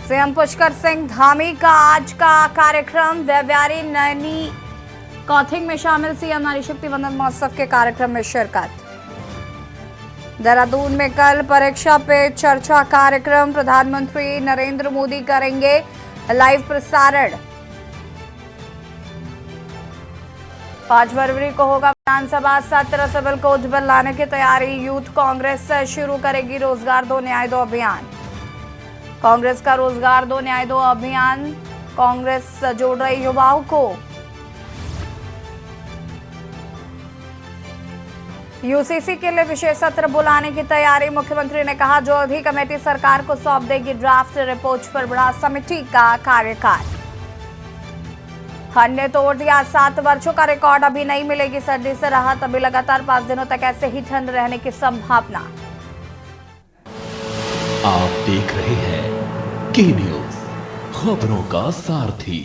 CM Pushkar Singh Dhami का आज का कार्यक्रम व्यवहारी नैनी कौथिंग में शामिल। सीएम नारी शक्ति वंदन महोत्सव के कार्यक्रम में शिरकत। देहरादून में कल परीक्षा पे चर्चा कार्यक्रम, प्रधानमंत्री नरेंद्र मोदी करेंगे लाइव प्रसारण। 5 फरवरी को होगा विधानसभा सत्र। सिविल कोड बिल लाने की तैयारी, यूथ कांग्रेस शुरू करेगी रोजगार दो न्याय दो अभियान। कांग्रेस का रोजगार दो न्याय दो अभियान कांग्रेस जोड़ रही युवाओं को। यूसीसी के लिए विशेष सत्र बुलाने की तैयारी, मुख्यमंत्री ने कहा जो भी कमेटी सरकार को सौंप देगी ड्राफ्ट रिपोर्ट पर बढ़ा समिति का कार्यकाल। ठंड ने तोड़ दिया 7 वर्षों का रिकॉर्ड, अभी नहीं मिलेगी सर्दी से राहत। अभी लगातार 5 दिनों तक ऐसे ही ठंड रहने की संभावना। आप देख रहे हैं के न्यूज, खबरों का सारथी।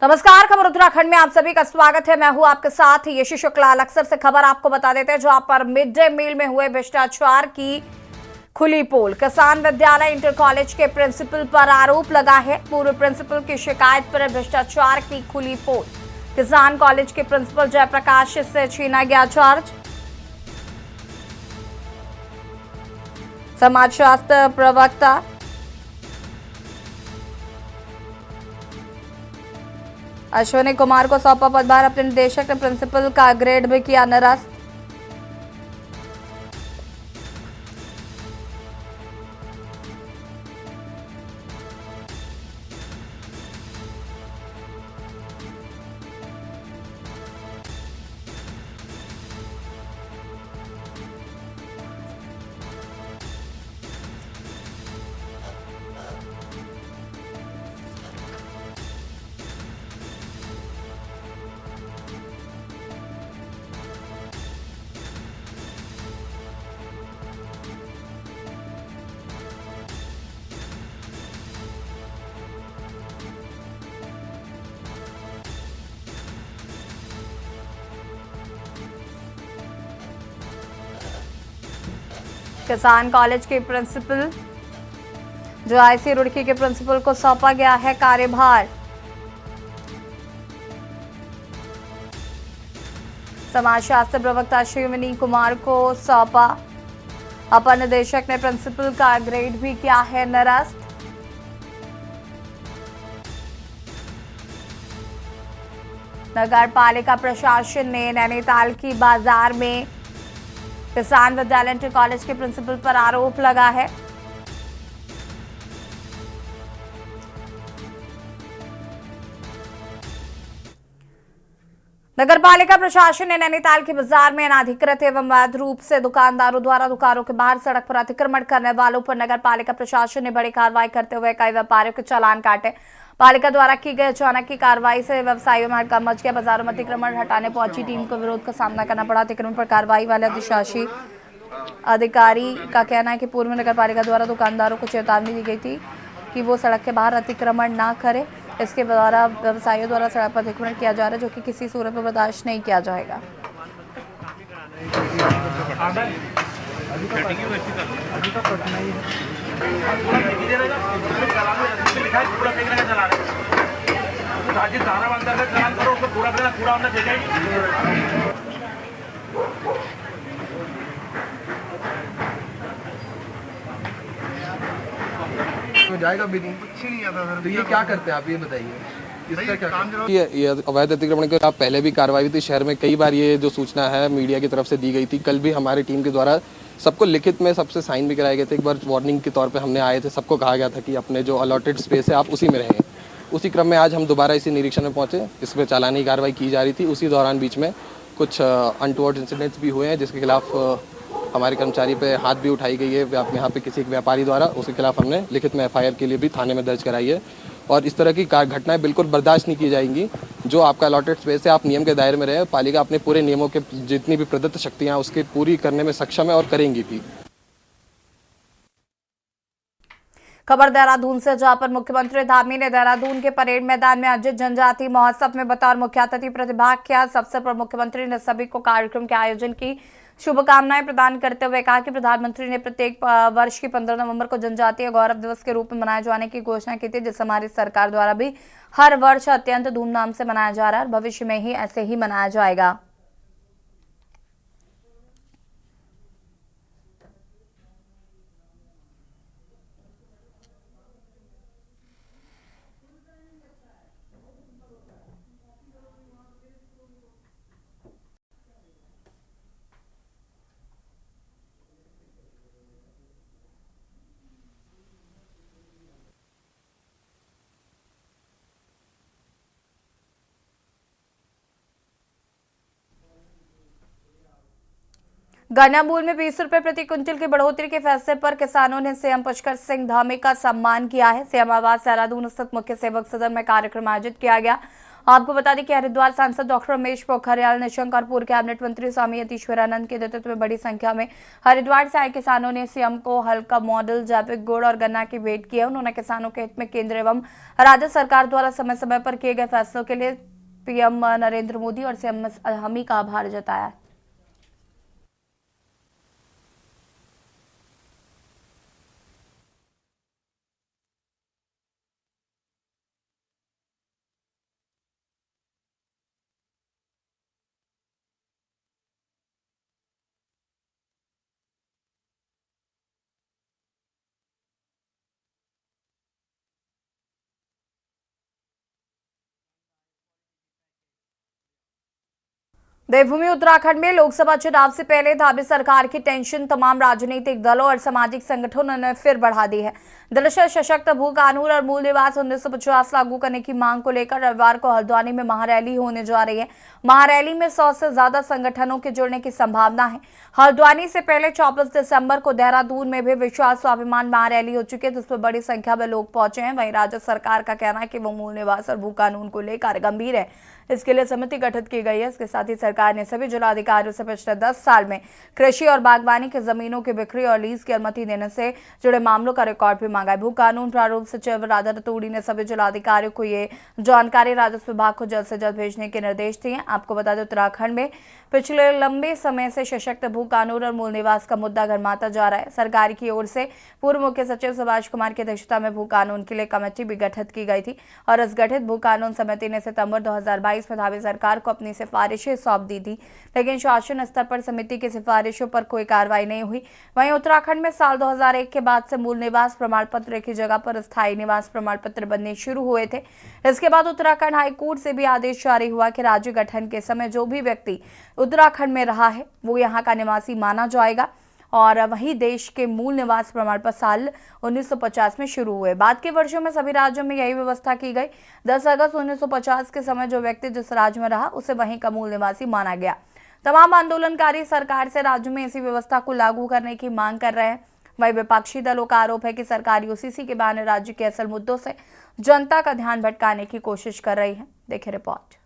नमस्कार, खबर उत्तराखंड में आप सभी का स्वागत है। मैं हूं आपके साथ यशी शुक्ला। अक्सर से खबर आपको बता देते हैं जहां पर मिड डे मील में हुए भ्रष्टाचार की खुली पोल। किसान विद्यालय इंटर कॉलेज के प्रिंसिपल पर आरोप लगा है। पूर्व प्रिंसिपल की शिकायत पर भ्रष्टाचार की खुली पोल। किसान कॉलेज के प्रिंसिपल जयप्रकाश से छीना गया चार्ज। समाजशास्त्र प्रवक्ता अश्विनी कुमार को सौंपा पदभार, अपने निदेशक ने प्रिंसिपल का ग्रेड भी किया निरस्त। किसान कॉलेज के प्रिंसिपल जो आईसी रुड़की के प्रिंसिपल को सौंपा गया है कार्यभार। समाजशास्त्र प्रवक्ता अश्विनी कुमार को सौंपा। अपर निदेशक ने प्रिंसिपल का ग्रेड भी किया है निरस्त। नगर पालिका प्रशासन ने नैनीताल की बाजार में किसान विद्यालय इंटर कॉलेज के प्रिंसिपल पर आरोप लगा है। नगर पालिका प्रशासन ने नैनीताल के बाजार में अनाधिकृत एवं अवैध रूप से दुकानदारों द्वारा दुकानों के बाहर सड़क पर अतिक्रमण करने वालों पर नगर पालिका प्रशासन ने बड़ी कार्रवाई करते हुए कई व्यापारियों के चालान काटे। पालिका द्वारा की गई अचानक की कार्रवाई से व्यवसायियों में हड़कंप मच गया। बाजारों में अतिक्रमण हटाने पहुंची टीम को विरोध का सामना करना पड़ा। अतिक्रमण पर कार्रवाई वाले अधिशासी अधिकारी का कहना है कि पूर्व में नगर पालिका द्वारा दुकानदारों को चेतावनी दी गई थी कि वो सड़क के बाहर अतिक्रमण ना करे। इसके द्वारा व्यवसायियों द्वारा सड़क पर अतिक्रमण किया जा रहा है जो कि किसी सूरत में बर्दाश्त नहीं किया जाएगा। जाएगा भी नहीं, कुछ नहीं आता सर। तो ये क्या करते हैं आप, ये बताइए इसका क्या? ये अवैध अतिक्रमण के आप पहले भी कार्रवाई हुई थी शहर में, कई बार ये जो सूचना है मीडिया की तरफ से दी गई थी। कल भी हमारी टीम के द्वारा सबको लिखित में सबसे साइन भी कराए गए थे। एक बार वार्निंग के तौर पे हमने आए थे, सबको कहा गया था कि अपने जो अलॉटेड स्पेस है आप उसी में रहें। उसी क्रम में आज हम दोबारा इसी निरीक्षण में पहुंचे, इस पर चालानी कार्रवाई की जा रही थी। उसी दौरान बीच में कुछ अनटुवर्ड इंसिडेंट्स भी हुए हैं जिसके खिलाफ हमारे कर्मचारी पे हाथ भी उठाई गई है। यहाँ पे किसी एक व्यापारी द्वारा, उसके खिलाफ हमने लिखित में एफआईआर के लिए भी थाने में दर्ज कराई है। और इस तरह की घटनाएं बिल्कुल बर्दाश्त नहीं की जाएंगी। जो आपका अलॉटेड स्पेस है आप नियम के दायरे में रहे। पालिका अपने पूरे नियमों के जितनी भी प्रदत्त शक्तियां उसकी पूरी करने में सक्षम है और करेंगी भी। खबर देहरादून से, जहां पर मुख्यमंत्री धामी ने देहरादून के परेड मैदान में आयोजित जनजातीय महोत्सव में बतौर मुख्य अतिथि प्रतिभाग किया। इस अवसर पर मुख्यमंत्री ने सभी को कार्यक्रम के आयोजन की शुभकामनाएं प्रदान करते हुए कहा कि प्रधानमंत्री ने प्रत्येक वर्ष की 15 नवंबर को जनजातीय गौरव दिवस के रूप में मनाए जाने की घोषणा की थी, जिसे हमारी सरकार द्वारा भी हर वर्ष अत्यंत धूमधाम से मनाया जा रहा है और भविष्य में ही ऐसे ही मनाया जाएगा। गन्ना मूल्य में 20 रुपए प्रति क्विंटल की बढ़ोतरी के फैसले पर किसानों ने सीएम पुष्कर सिंह धामी का सम्मान किया है। सीएम आवास देहरादून स्थित मुख्य सेवक सदन में कार्यक्रम आयोजित किया गया। आपको बता दें कि हरिद्वार सांसद डॉक्टर रमेश पोखरियाल निशंक और पूर्व कैबिनेट मंत्री स्वामी यतीश्वरानंद के नेतृत्व में बड़ी संख्या में हरिद्वार से आए किसानों ने सीएम को हल्का मॉडल जैविक गुड़ और गन्ना की भेंट की है। उन्होंने किसानों के हित में केंद्र एवं राज्य सरकार द्वारा समय समय पर किए गए फैसलों के लिए पीएम नरेंद्र मोदी और सीएम धामी का आभार जताया है। देवभूमि उत्तराखंड में लोकसभा चुनाव से पहले धामी सरकार की टेंशन तमाम राजनीतिक दलों और सामाजिक संगठनों ने फिर बढ़ा दी है। दरअसल सशक्त भू कानून और मूल निवास 1950 लागू करने की मांग को लेकर रविवार को हल्द्वानी में महारैली होने जा रही है। महारैली में 100 से ज्यादा संगठनों के जुड़ने की संभावना है। हल्द्वानी से पहले 24 दिसंबर को देहरादून में भी विश्वास स्वाभिमान महारैली हो चुकी है, जिसमें बड़ी संख्या में लोग पहुंचे हैं। वहीं राज्य सरकार का कहना है कि वो मूल निवास और भू कानून को लेकर गंभीर है। इसके लिए समिति गठित की गई है। इसके साथ ही सरकार ने सभी जिलाधिकारियों से पिछले 10 साल में कृषि और बागवानी की जमीनों की बिक्री और लीज की अनुमति देने से जुड़े मामलों का रिकॉर्ड भी मांगा है। भू कानून प्रारूप सचिव राधा रतूड़ी ने सभी जिलाधिकारियों को ये जानकारी राजस्व विभाग को जल्द से जल्द भेजने के निर्देश दिए। आपको बता दें, उत्तराखंड में पिछले लंबे समय से सशक्त भू कानून और मूल निवास का मुद्दा गरमाता जा रहा है। सरकार की ओर से पूर्व मुख्य सचिव सुभाष कुमार की अध्यक्षता में भू कानून के लिए कमेटी भी गठित की गई थी और इस गठित भू कानून समिति ने सितंबर 2022 में धामी सरकार को अपनी सिफारिशें सौंप दी थी, लेकिन शासन स्तर पर समिति की सिफारिशों पर कोई कार्रवाई नहीं हुई। वहीं उत्तराखंड में साल 2001 के बाद से मूल निवास प्रमाण पत्र की जगह पर स्थायी निवास प्रमाण पत्र बनने शुरू हुए थे। इसके बाद उत्तराखंड हाईकोर्ट से भी आदेश जारी हुआ कि राज्य गठन के समय जो भी व्यक्ति उत्तराखंड में रहा है वो यहाँ का निवासी माना जाएगा और वही देश के मूल निवास प्रमाण पत्र साल 1950 में शुरू हुए। बाद के वर्षों में सभी राज्यों में यही व्यवस्था की गई। 10 अगस्त 1950 के समय जो व्यक्ति जिस राज्य में रहा उसे वहीं का मूल निवासी माना गया। तमाम आंदोलनकारी सरकार से राज्य में इसी व्यवस्था को लागू करने की मांग कर रहे हैं। वही विपक्षी दलों का आरोप है कि सरकार यूसीसी के बहाने राज्य के असल मुद्दों से जनता का ध्यान भटकाने की कोशिश कर रही है। देखिए रिपोर्ट।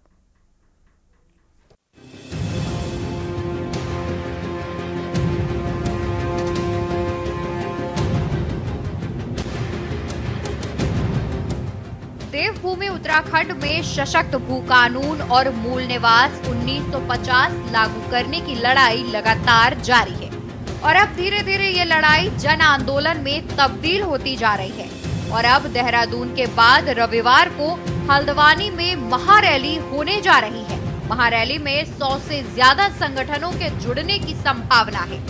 देवभूमि उत्तराखंड में सशक्त भू कानून और मूल निवास 1950 लागू करने की लड़ाई लगातार जारी है और अब धीरे धीरे ये लड़ाई जन आंदोलन में तब्दील होती जा रही है। और अब देहरादून के बाद रविवार को हल्द्वानी में महारैली होने जा रही है। महारैली में 100 से ज्यादा संगठनों के जुड़ने की संभावना है।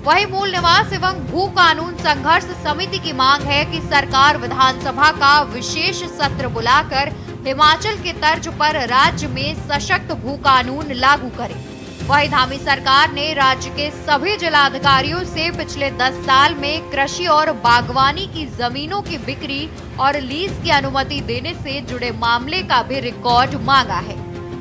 वही मूल निवास एवं भू कानून संघर्ष समिति की मांग है कि सरकार विधानसभा का विशेष सत्र बुलाकर हिमाचल के तर्ज पर राज्य में सशक्त भू कानून लागू करे। वही धामी सरकार ने राज्य के सभी जिलाधिकारियों से पिछले 10 साल में कृषि और बागवानी की जमीनों की बिक्री और लीज की अनुमति देने से जुड़े मामले का भी रिकॉर्ड मांगा है।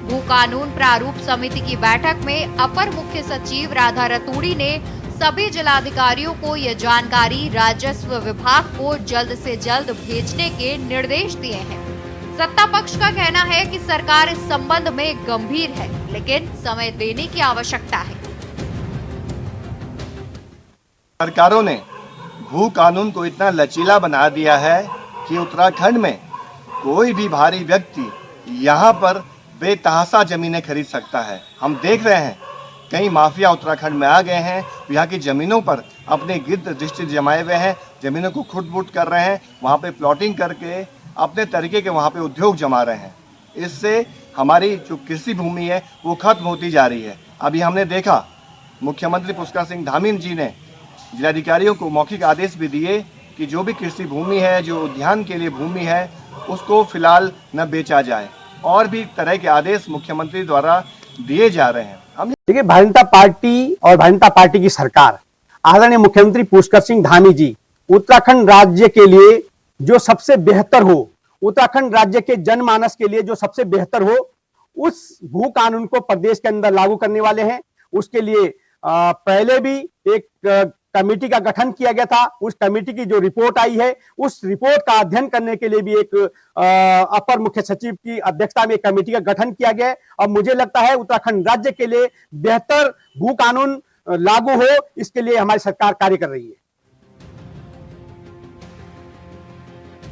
भू कानून प्रारूप समिति की बैठक में अपर मुख्य सचिव राधा रतूड़ी ने सभी जिलाधिकारियों को यह जानकारी राजस्व विभाग को जल्द से जल्द भेजने के निर्देश दिए हैं। सत्ता पक्ष का कहना है कि सरकार इस संबंध में गंभीर है, लेकिन समय देने की आवश्यकता है। सरकारों ने भू कानून को इतना लचीला बना दिया है कि उत्तराखंड में कोई भी भारी व्यक्ति यहाँ पर बेतहाशा जमीनें खरीद सकता है। हम देख रहे हैं कई माफिया उत्तराखंड में आ गए हैं, यहाँ की ज़मीनों पर अपने गिद्ध दृष्टि जमाए हुए हैं, ज़मीनों को खुट-बुट कर रहे हैं, वहाँ पे प्लॉटिंग करके अपने तरीके के वहाँ पे उद्योग जमा रहे हैं। इससे हमारी जो कृषि भूमि है वो खत्म होती जा रही है। अभी हमने देखा मुख्यमंत्री पुष्कर सिंह धामी जी ने जिलाधिकारियों को मौखिक आदेश भी दिए कि जो भी कृषि भूमि है, जो उद्यान के लिए भूमि है, उसको फिलहाल न बेचा जाए, और भी तरह के आदेश मुख्यमंत्री द्वारा दिए जा रहे हैं। हम देखिए, भारतीय जनता पार्टी और भारतीय जनता पार्टी की सरकार, आदरणीय मुख्यमंत्री पुष्कर सिंह धामी जी उत्तराखंड राज्य के लिए जो सबसे बेहतर हो, उत्तराखंड राज्य के जनमानस के लिए जो सबसे बेहतर हो, उस भू कानून को प्रदेश के अंदर लागू करने वाले हैं। उसके लिए पहले भी एक कमेटी का गठन किया गया था। उस कमेटी की जो रिपोर्ट आई है, उस रिपोर्ट का अध्ययन करने के लिए भी एक अपर मुख्य सचिव की अध्यक्षता में एक कमेटी का गठन किया गया है। और मुझे लगता है उत्तराखंड राज्य के लिए बेहतर भू कानून लागू हो, इसके लिए हमारी सरकार कार्य कर रही है।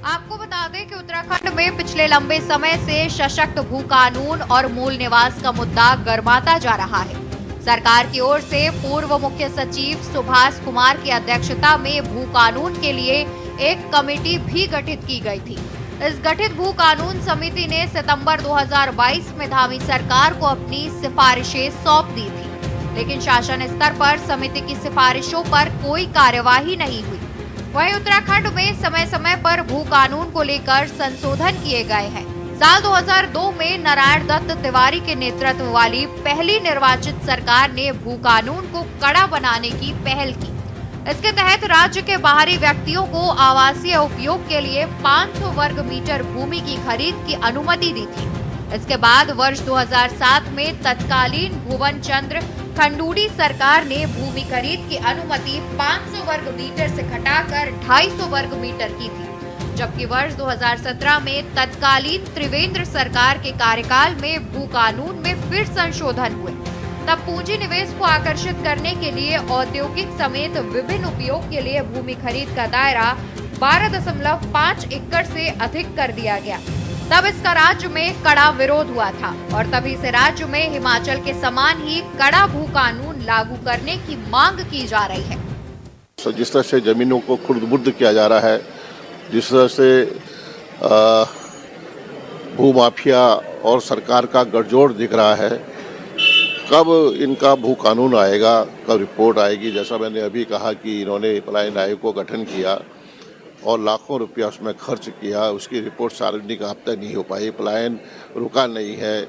आपको बता दें कि उत्तराखंड में पिछले लंबे समय से सशक्त भू कानून और मूल निवास का मुद्दा गर्माता जा रहा है। सरकार की ओर से पूर्व मुख्य सचिव सुभाष कुमार की अध्यक्षता में भू कानून के लिए एक कमेटी भी गठित की गई थी। इस गठित भू कानून समिति ने सितंबर 2022 में धामी सरकार को अपनी सिफारिशें सौंप दी थी, लेकिन शासन स्तर पर समिति की सिफारिशों पर कोई कार्यवाही नहीं हुई। वहीं उत्तराखंड में समय समय पर भू कानून को लेकर संशोधन किए गए हैं। साल 2002 में नारायण दत्त तिवारी के नेतृत्व वाली पहली निर्वाचित सरकार ने भू कानून को कड़ा बनाने की पहल की। इसके तहत राज्य के बाहरी व्यक्तियों को आवासीय उपयोग के लिए 500 वर्ग मीटर भूमि की खरीद की अनुमति दी थी। इसके बाद वर्ष 2007 में तत्कालीन भुवन चंद्र खंडूड़ी सरकार ने भूमि खरीद की अनुमति 500 वर्ग मीटर से घटाकर 250 वर्ग मीटर की थी, जबकि वर्ष 2017 में तत्कालीन त्रिवेंद्र सरकार के कार्यकाल में भू कानून में फिर संशोधन हुए। तब पूंजी निवेश को आकर्षित करने के लिए औद्योगिक समेत विभिन्न उपयोग के लिए भूमि खरीद का दायरा 12.5 एकड़ से अधिक कर दिया गया। तब इसका राज्य में कड़ा विरोध हुआ था और तभी से राज्य में हिमाचल के समान ही कड़ा भू कानून लागू करने की मांग की जा रही है। जिस तरह से जमीनों को खुर्द-बुर्द किया जा रहा है, जिस तरह से भू माफिया और सरकार का गठजोड़ दिख रहा है, कब इनका भू कानून आएगा, कब रिपोर्ट आएगी। जैसा मैंने अभी कहा कि इन्होंने पलायन आयोग को गठन किया और लाखों रुपया उसमें खर्च किया, उसकी रिपोर्ट सार्वजनिक अब तक नहीं हो पाई। पलायन रुका नहीं है,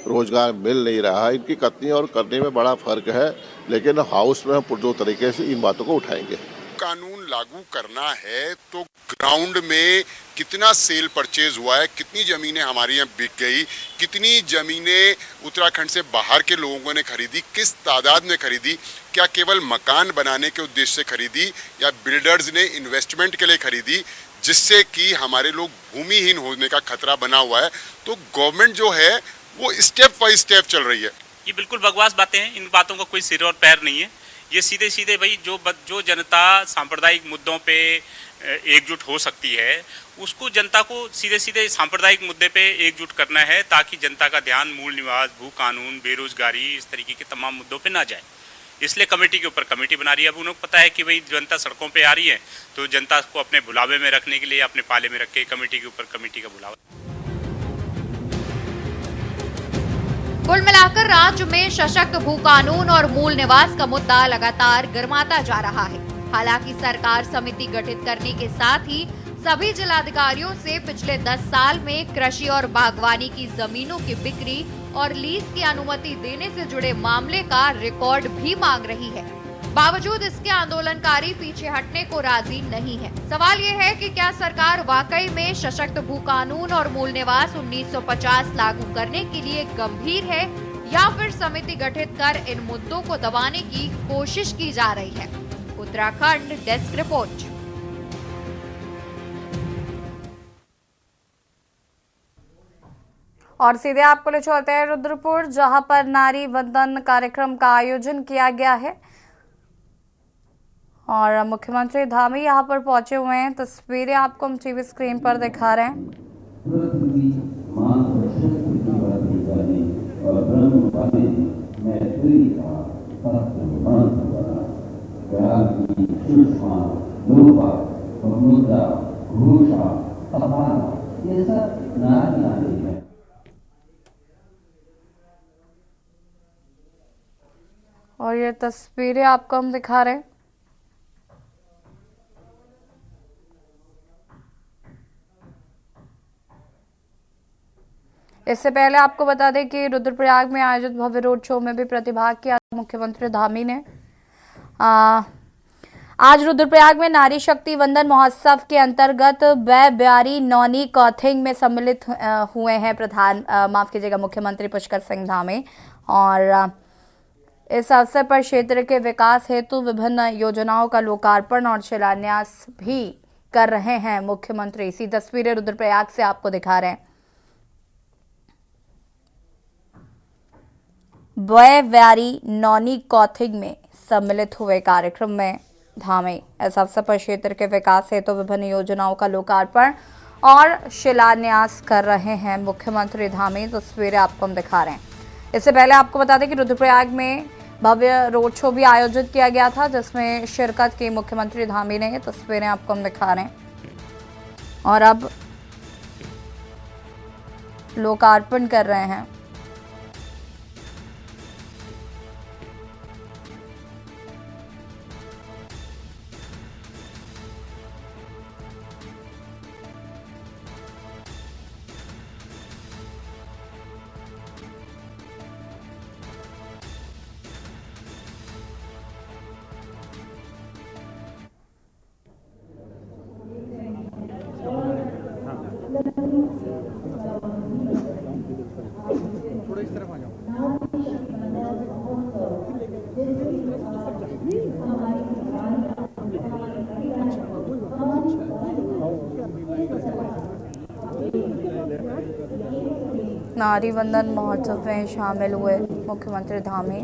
रोजगार मिल नहीं रहा। इनकी कथनी और करने में बड़ा फर्क है, लेकिन हाउस में हम पुरजोर तरीके से इन बातों को उठाएंगे। कानून लागू करना है तो ग्राउंड में कितना सेल परचेज हुआ है, कितनी ज़मीनें हमारी यहाँ बिक गई, कितनी ज़मीनें उत्तराखंड से बाहर के लोगों ने खरीदी, किस तादाद में खरीदी, क्या केवल मकान बनाने के उद्देश्य से खरीदी या बिल्डर्स ने इन्वेस्टमेंट के लिए खरीदी, जिससे कि हमारे लोग भूमिहीन होने का खतरा बना हुआ है। तो गवर्नमेंट जो है वो स्टेप बाई स्टेप चल रही है। ये बिल्कुल बकवास बातें हैं, इन बातों का कोई सिर और पैर नहीं है। ये सीधे सीधे भाई जो जनता सांप्रदायिक मुद्दों पे एकजुट हो सकती है, उसको जनता को सीधे सीधे सांप्रदायिक मुद्दे पे एकजुट करना है, ताकि जनता का ध्यान मूल निवास, भू कानून, बेरोजगारी, इस तरीके के तमाम मुद्दों पे ना जाए। इसलिए कमेटी के ऊपर कमेटी बना रही है। अब उन्हें पता है कि भाई जनता सड़कों पे आ रही है, तो जनता को अपने भुलावे में रखने के लिए, अपने पाले में रख के कमेटी के ऊपर कमेटी का बुलावा। कुल मिलाकर राज्य में सशक्त भू कानून और मूल निवास का मुद्दा लगातार गर्माता जा रहा है। हालांकि सरकार समिति गठित करने के साथ ही सभी जिलाधिकारियों से पिछले 10 साल में कृषि और बागवानी की जमीनों की बिक्री और लीज की अनुमति देने से जुड़े मामले का रिकॉर्ड भी मांग रही है। बावजूद इसके आंदोलनकारी पीछे हटने को राजी नहीं है। सवाल ये है कि क्या सरकार वाकई में सशक्त भू कानून और मूल निवास 1950 लागू करने के लिए गंभीर है, या फिर समिति गठित कर इन मुद्दों को दबाने की कोशिश की जा रही है। Uttarakhand desk report. और सीधे आपको ले चलते हैं रुद्रपुर, जहां पर नारी वंदन कार्यक्रम का आयोजन किया गया है और मुख्यमंत्री धामी यहां पर पहुंचे हुए हैं। तस्वीरें आपको हम टीवी स्क्रीन पर दिखा रहे हैं। और ये तस्वीरें आपको हम दिखा रहे हैं। इससे पहले आपको बता दें कि रुद्रप्रयाग में आयोजित भव्य रोड शो में भी प्रतिभाग किया मुख्यमंत्री धामी ने। आज रुद्रप्रयाग में नारी शक्ति वंदन महोत्सव के अंतर्गत वे ब्यारी नौनी कौथिंग में सम्मिलित हुए हैं मुख्यमंत्री पुष्कर सिंह धामी। और इस अवसर पर क्षेत्र के विकास हेतु विभिन्न योजनाओं का लोकार्पण और शिलान्यास भी कर रहे हैं मुख्यमंत्री। इसी तस्वीरें रुद्रप्रयाग से आपको दिखा रहे हैं। बय व्यारी नौनी कौथिंग में सम्मिलित हुए कार्यक्रम में धामी इस अवसर पर क्षेत्र के विकास हेतु विभिन्न योजनाओं का लोकार्पण और शिलान्यास कर रहे हैं मुख्यमंत्री धामी। तस्वीरें आपको हम दिखा रहे हैं। इससे पहले आपको बता दें कि रुद्रप्रयाग में भव्य रोड शो भी आयोजित किया गया था, जिसमें शिरकत की मुख्यमंत्री धामी ने। ये तस्वीरें आपको हम दिखा रहे हैं और अब लोकार्पण कर रहे हैं। नारी वंदन महोत्सव में शामिल हुए मुख्यमंत्री धामी।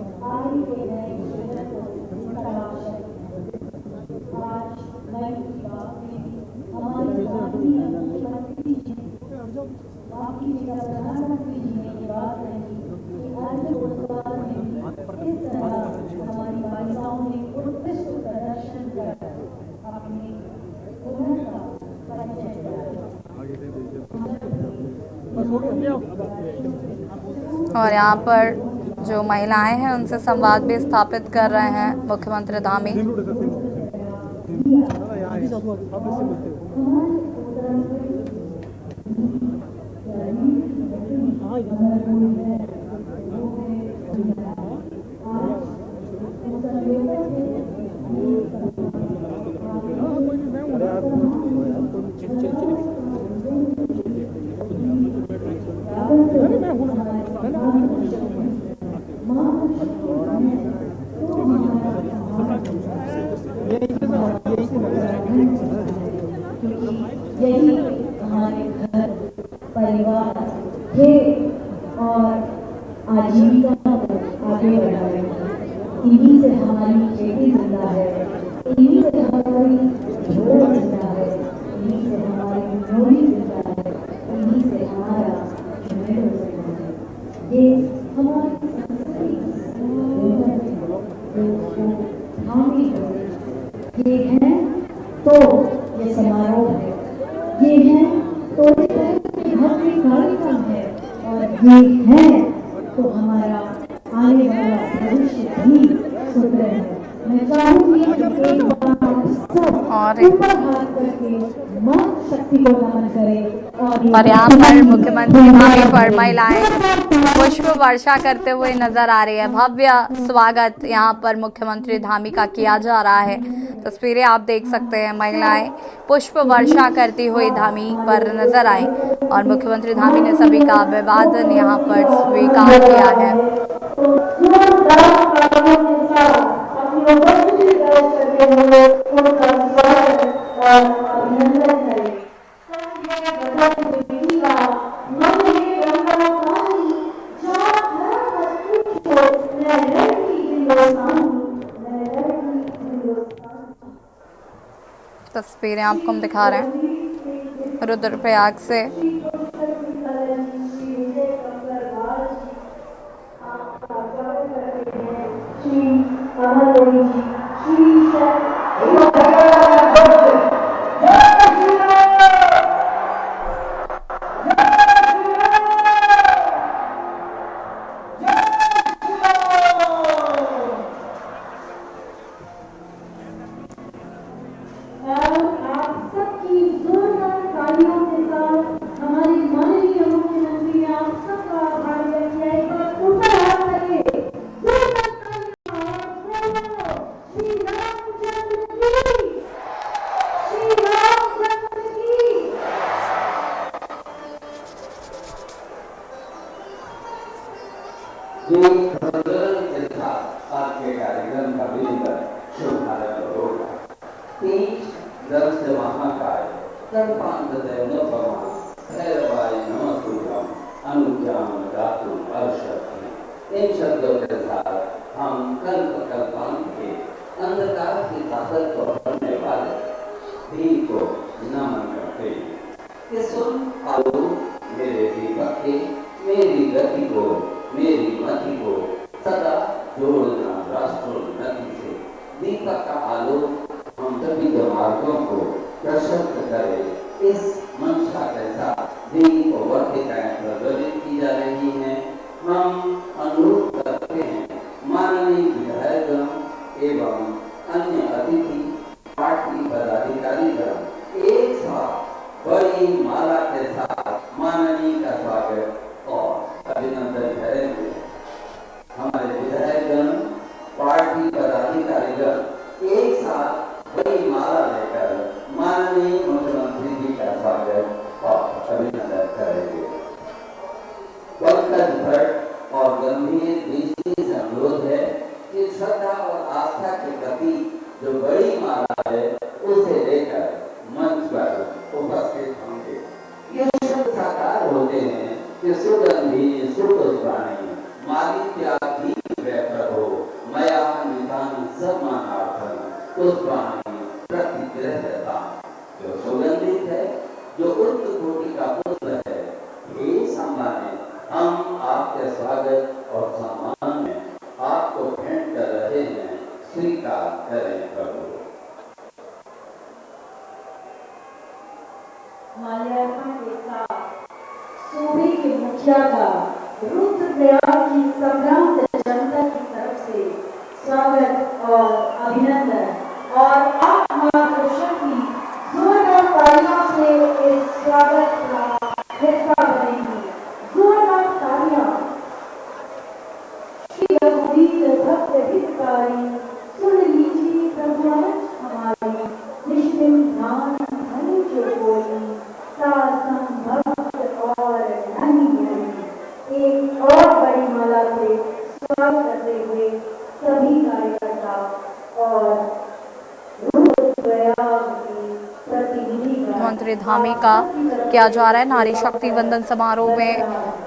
और यहाँ पर जो महिलाएं हैं उनसे संवाद भी स्थापित कर रहे हैं मुख्यमंत्री धामी। यही हमारे घर परिवार थे और आजीविका को आगे बढ़ाए। इन्हीं से हमारी खेती जिंदा है, इन्हीं से हमारी झोला जिंदा है, इन्हीं से हमारी नोरी जिंदा है, इन्हीं से हमारा जुमेलो जिंदा है। ये हमारी संस्कृति ये है तो ये समारोह है, ये है तो भव्य कार्यक्रम है और ये है तो हमारा आने वाला भविष्य भी सुंदर है। मैं चाहूंगी एक बार सब ऊपर हाथ करके मां शक्ति को नमन करें। और यहाँ पर मुख्यमंत्री धामी पर महिलाएं पुष्प वर्षा करते हुए नजर आ रही है। भव्य स्वागत यहाँ पर मुख्यमंत्री धामी का किया जा रहा है। तस्वीरें आप देख सकते हैं, महिलाएं पुष्प वर्षा करती हुई धामी पर नजर आई और मुख्यमंत्री धामी ने सभी का अभिवादन यहाँ पर स्वीकार किया है। तस्वीरें आपको हम दिखा रहे हैं रुद्रप्रयाग से। श्री अमरगोरी जी, श्री आप सबकी जोरदार तालियों के साथ हमारे माननीय मुख्यमंत्री ने आप सबका आभार व्यक्त किया। एक बार ऊपर हाथ करिए, जोरदार तालियां। श्री रामचंद्र की, श्री रामचंद्र की। आपके कार्यक्रम का मिलकर शुभारंभ होगा। दर्श महाकाय सर्वांगदेव नमः भैरवाय नमः अनुज्ञान दातु अर्षति। इन शब्दों के साथ हम कल्प कल्पांत के अंधकार की ताकत को हरने वाले भी को नमन करते हैं। कि सुन आओ मेरे दीपक के, मेरी गति को, मेरी मति को सदा जोड़ना राष्ट्रोन्नति से। दीपक का आलोक हम सभी मार्गों को प्रशस्त करें। इस मंशा के साथ दीप वर्तिकाएं प्रज्वलित की जा रही हैं। हम अनुरोध करते हैं माननीय विधायकगण एवं अन्य अतिथि पार्टी पदाधिकारीगण एक साथ बड़ी माला के साथ माननीय का स्वागत और अभिनंदन करेंगे। हमारे विधायकगण पार्टी पदाधिकारीगण एक साथ बड़ी माला लेकर माननीय मुख्यमंत्री जी का स्वागत और अभिनंदन करेंगे। पंकज भट्ट और गंभीर दृष्टि से अनुरोध है कि श्रद्धा और आस्था के प्रति जो बड़ी माला है उसे लेकर मंच पर उपस्थित होंगे। ये शब्द साकार होते हैं कि सुगंधी सुपुष्पाणि मादित्याधि प्रभो मया निधान सम्मानार्थम पुष्पाणि प्रतिग्रहता। जो सुगंधित है, जो उच्च कोटि का पुष्प है, हे सम्मानित, हम आपके स्वागत और सम्मान में आपको भेंट कर रहे हैं। स्वीकार करें प्रभु। माल्यार्पण के साथ सूबे के मुखिया का रुद्रप्रयाग की संभ्रांत जनता की तरफ से स्वागत और अभिनंदन। और आप हमारे शक्ति जोरदार तालियों से इस स्वागत का हिस्सा बनेंगे। जोरदार तालियां। श्री रघुवीर भक्त हितकारी सुन लीजिए प्रभु हमारी निष्ठिन ध्यान धनी जो कोई सासम भक्त और नहीं। एक और बड़ी माला से स्वागत करते हुए सभी कार्यकर्ता और मुख्यमंत्री धामी का किया जा रहा है नारी शक्ति वंदन समारोह में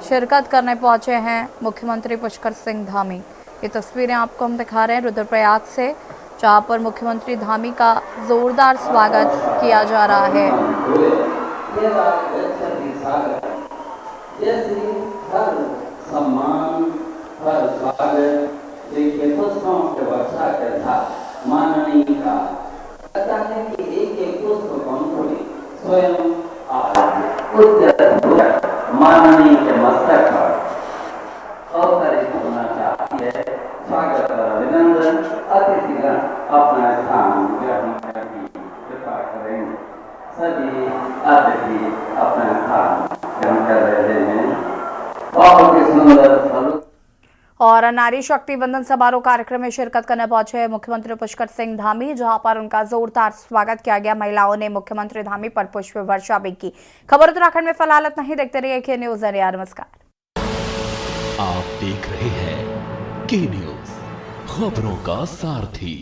शिरकत करने पहुंचे हैं मुख्यमंत्री पुष्कर सिंह धामी। ये तस्वीरें आपको हम दिखा रहे हैं रुद्रप्रयाग से, जहां पर मुख्यमंत्री धामी का जोरदार स्वागत किया जा रहा है। माननीय का पता है कि एक पुष्प पंखुड़ी स्वयं माननीय के मस्तक पर अवतरित होना चाहती है। स्वागत और अभिनंदन। अतिथिगण अपना स्थान ग्रहण करने की कृपा करेंगे। सभी अतिथि अपना स्थान ग्रहण कर रहे हैं। बहुत ही सुंदर और नारी शक्ति वंदन समारोह कार्यक्रम में शिरकत करने पहुंचे मुख्यमंत्री पुष्कर सिंह धामी, जहां पर उनका जोरदार स्वागत किया गया। महिलाओं ने मुख्यमंत्री धामी पर पुष्प वर्षा भी की। खबर उत्तराखंड में फिलहाल इतना ही। देखते रहिए के न्यूज़। नमस्कार। आप देख रहे हैं के न्यूज़, खबरों का सारथी।